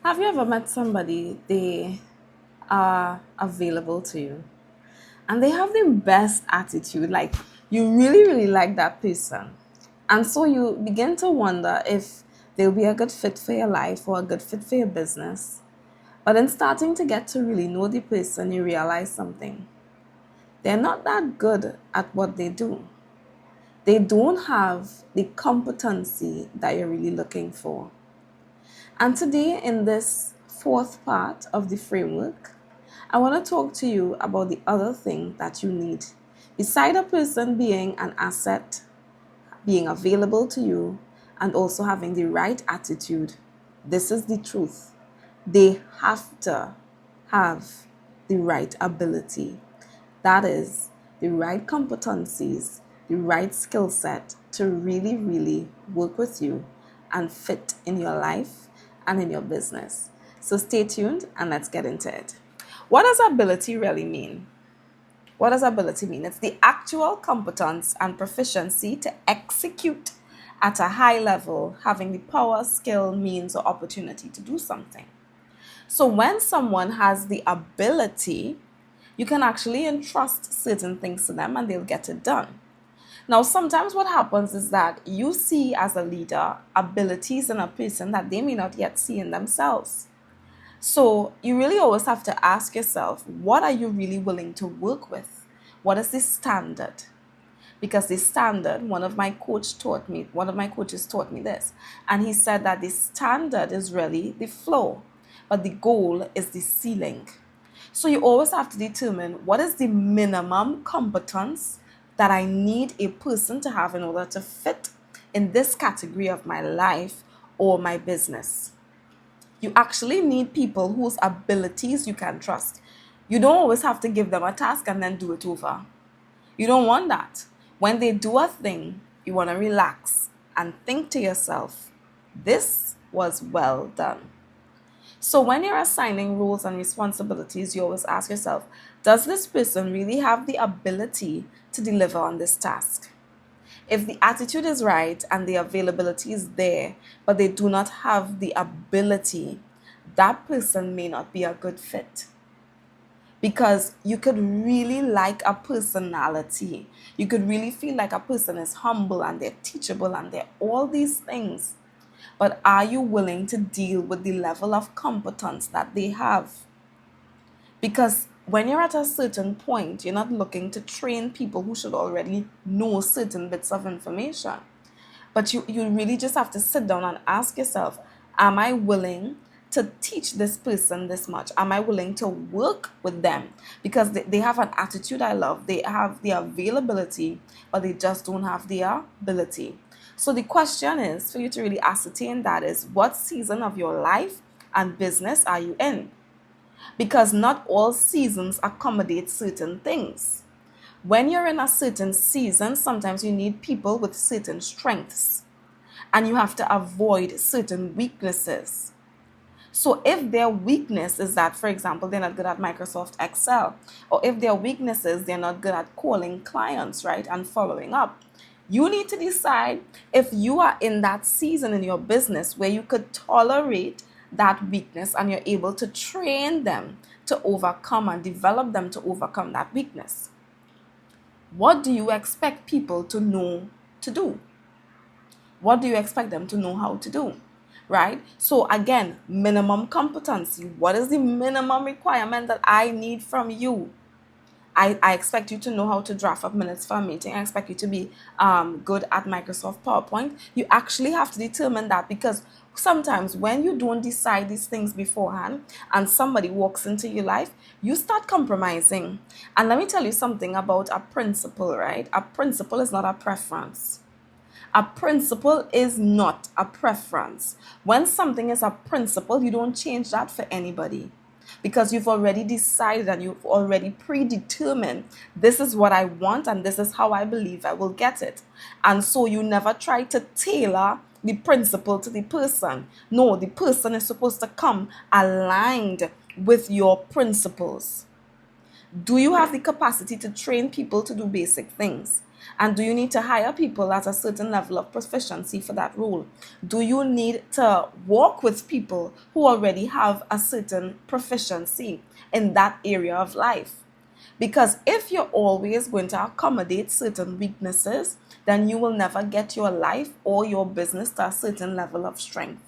Have you ever met somebody, they are available to you and they have the best attitude, like you really, really like that person. And so you begin to wonder if they'll be a good fit for your life or a good fit for your business. But in starting to get to really know the person, you realize something. They're not that good at what they do. They don't have the competency that you're really looking for. And today, in this fourth part of the framework, I want to talk to you about the other thing that you need. Beside a person being an asset, being available to you, and also having the right attitude, this is the truth. They have to have the right ability. That is, the right competencies, the right skill set to really, really work with you and fit in your life and in your business. So stay tuned and let's get into it. What does ability really mean? What does ability mean? It's the actual competence and proficiency to execute at a high level, having the power, skill, means, or opportunity to do something. So when someone has the ability, you can actually entrust certain things to them and they'll get it done. Now, sometimes what happens is that you see as a leader abilities in a person that they may not yet see in themselves. So you really always have to ask yourself, what are you really willing to work with? What is the standard? Because the standard, one of my coaches taught me this, and he said that the standard is really the floor, but the goal is the ceiling. So you always have to determine what is the minimum competence that I need a person to have in order to fit in this category of my life or my business. You actually need people whose abilities you can trust. You don't always have to give them a task and then do it over. You don't want that. When they do a thing, you want to relax and think to yourself, this was well done. So when you're assigning roles and responsibilities, you always ask yourself, does this person really have the ability to deliver on this task? If the attitude is right and the availability is there, but they do not have the ability, that person may not be a good fit. Because you could really like a personality. You could really feel like a person is humble and they're teachable and they're all these things. But are you willing to deal with the level of competence that they have? Because when you're at a certain point, you're not looking to train people who should already know certain bits of information. But you really just have to sit down and ask yourself, am I willing to teach this person this much? Am I willing to work with them? Because they have an attitude I love. They have the availability, but they just don't have the ability. So the question is for you to really ascertain that is, what season of your life and business are you in? Because not all seasons accommodate certain things. When you're in a certain season, sometimes you need people with certain strengths and you have to avoid certain weaknesses. So if their weakness is that, for example, they're not good at Microsoft Excel, or if their weakness is they're not good at calling clients, right, and following up, you need to decide if you are in that season in your business where you could tolerate that weakness and you're able to train them to overcome and develop them to overcome that weakness. What do you expect people to know to do? What do you expect them to know how to do? Right? So again, minimum competency. What is the minimum requirement that I need from you? I expect you to know how to draft up minutes for a meeting. I expect you to be good at Microsoft PowerPoint. You actually have to determine that, because sometimes when you don't decide these things beforehand and somebody walks into your life, you start compromising. And let me tell you something about a principle, right? A principle is not a preference. A principle is not a preference. When something is a principle, you don't change that for anybody, because you've already decided and you've already predetermined, this is what I want and this is how I believe I will get it. And so you never try to tailor the principle to the person. No, the person is supposed to come aligned with your principles. Do you have the capacity to train people to do basic things? And do you need to hire people at a certain level of proficiency for that role? Do you need to work with people who already have a certain proficiency in that area of life? Because if you're always going to accommodate certain weaknesses, then you will never get your life or your business to a certain level of strength.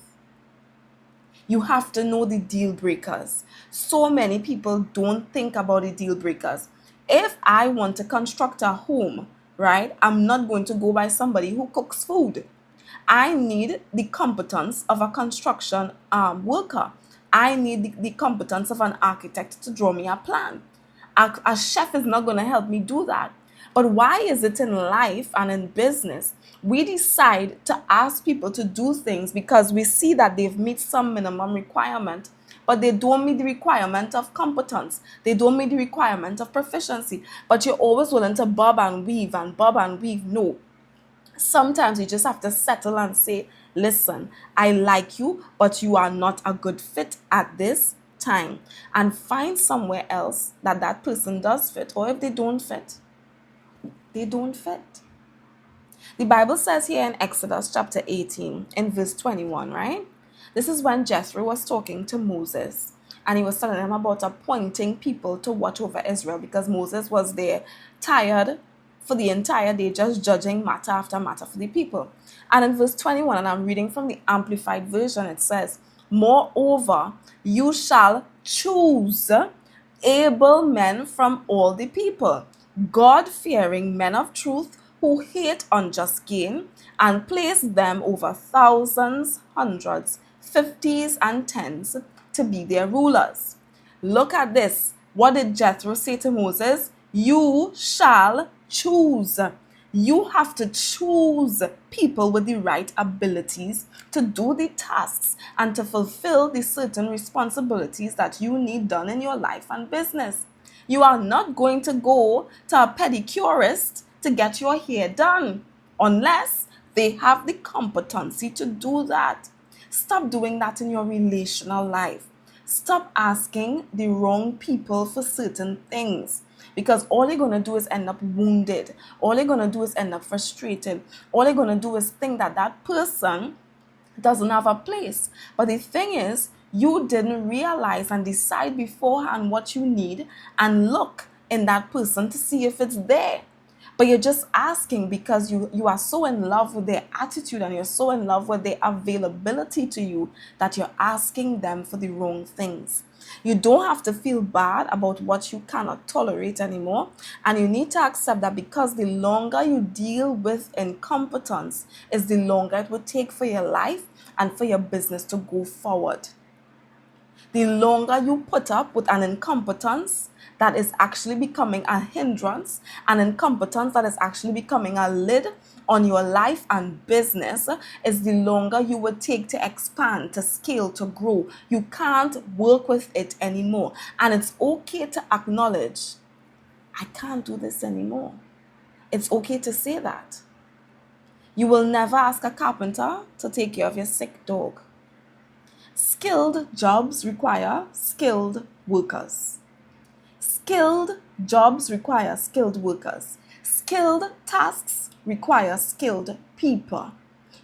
You have to know the deal breakers. So many people don't think about the deal breakers. If I want to construct a home, right, I'm not going to go by somebody who cooks food. I need the competence of a construction worker. I need the competence of an architect to draw me a plan. A chef is not going to help me do that. But why is it in life and in business we decide to ask people to do things because we see that they've met some minimum requirement, but they don't meet the requirement of competence. They don't meet the requirement of proficiency. But you're always willing to bob and weave and bob and weave. No. Sometimes you just have to settle and say, listen, I like you, but you are not a good fit at this time. And find somewhere else that that person does fit. Or if they don't fit, they don't fit. The Bible says here in Exodus chapter 18 in verse 21, right? This is when Jethro was talking to Moses, and he was telling him about appointing people to watch over Israel because Moses was there tired for the entire day just judging matter after matter for the people. And in verse 21, and I'm reading from the Amplified Version, it says, moreover, you shall choose able men from all the people, God-fearing men of truth who hate unjust gain, and place them over thousands, hundreds, fifties, and tens to be their rulers. Look at this. What did Jethro say to Moses? You shall choose. You have to choose people with the right abilities to do the tasks and to fulfill the certain responsibilities that you need done in your life and business. You are not going to go to a pedicurist to get your hair done unless they have the competency to do that. Stop doing that in your relational life. Stop asking the wrong people for certain things, because all you're going to do is end up wounded. All you're going to do is end up frustrated. All you're going to do is think that that person doesn't have a place. But the thing is, you didn't realize and decide beforehand what you need and look in that person to see if it's there. But you're just asking because you are so in love with their attitude and you're so in love with their availability to you that you're asking them for the wrong things. You don't have to feel bad about what you cannot tolerate anymore. And you need to accept that because the longer you deal with incompetence is the longer it will take for your life and for your business to go forward. The longer you put up with an incompetence that is actually becoming a hindrance, an incompetence that is actually becoming a lid on your life and business, is the longer you would take to expand, to scale, to grow. You can't work with it anymore. And it's okay to acknowledge, I can't do this anymore. It's okay to say that. You will never ask a carpenter to take care of your sick dog. Skilled jobs require skilled workers. Skilled jobs require skilled workers. Skilled tasks require skilled people.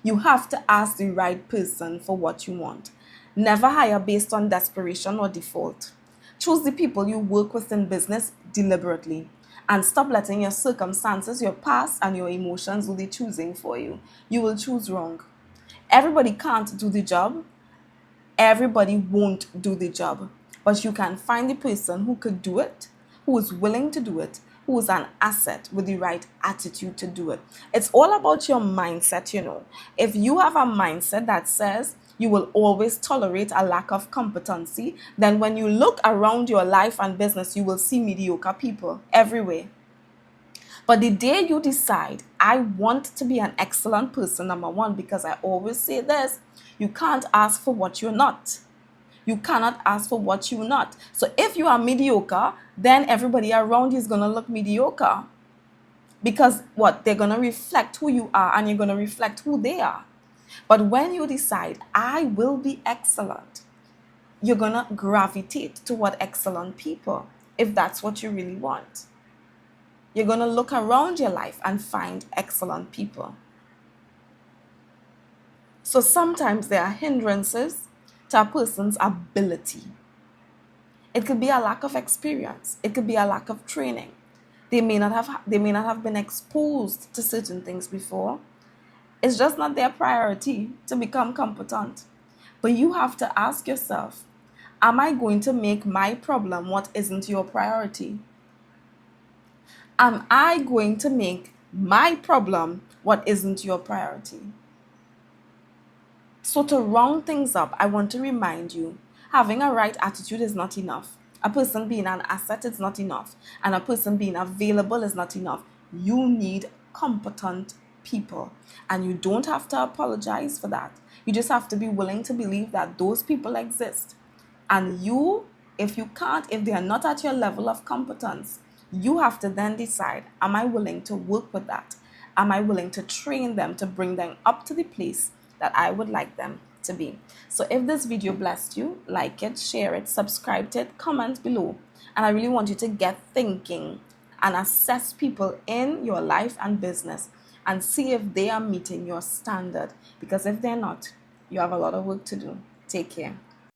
You have to ask the right person for what you want. Never hire based on desperation or default. Choose the people you work with in business deliberately. And stop letting your circumstances, your past, and your emotions do the choosing for you. You will choose wrong. Everybody can't do the job. Everybody won't do the job, but you can find the person who could do it, who is willing to do it, who is an asset with the right attitude to do it. It's all about your mindset, you know. If you have a mindset that says you will always tolerate a lack of competency, then when you look around your life and business, you will see mediocre people everywhere. But the day you decide, I want to be an excellent person, number one, because I always say this, you can't ask for what you're not. You cannot ask for what you're not. So if you are mediocre, then everybody around you is going to look mediocre. Because what? They're going to reflect who you are and you're going to reflect who they are. But when you decide, I will be excellent, you're going to gravitate toward excellent people if that's what you really want. You're going to look around your life and find excellent people. So sometimes there are hindrances to a person's ability. It could be a lack of experience. It could be a lack of training. They may not have been exposed to certain things before. It's just not their priority to become competent. But you have to ask yourself, am I going to make my problem what isn't your priority? Am I going to make my problem what isn't your priority? So to round things up, I want to remind you, having a right attitude is not enough. A person being an asset is not enough. And a person being available is not enough. You need competent people. And you don't have to apologize for that. You just have to be willing to believe that those people exist. And you, if they are not at your level of competence, you have to then decide, am I willing to work with that? Am I willing to train them to bring them up to the place that I would like them to be? So if this video blessed you, like it, share it, subscribe to it, comment below. And I really want you to get thinking and assess people in your life and business and see if they are meeting your standard. Because if they're not, you have a lot of work to do. Take care.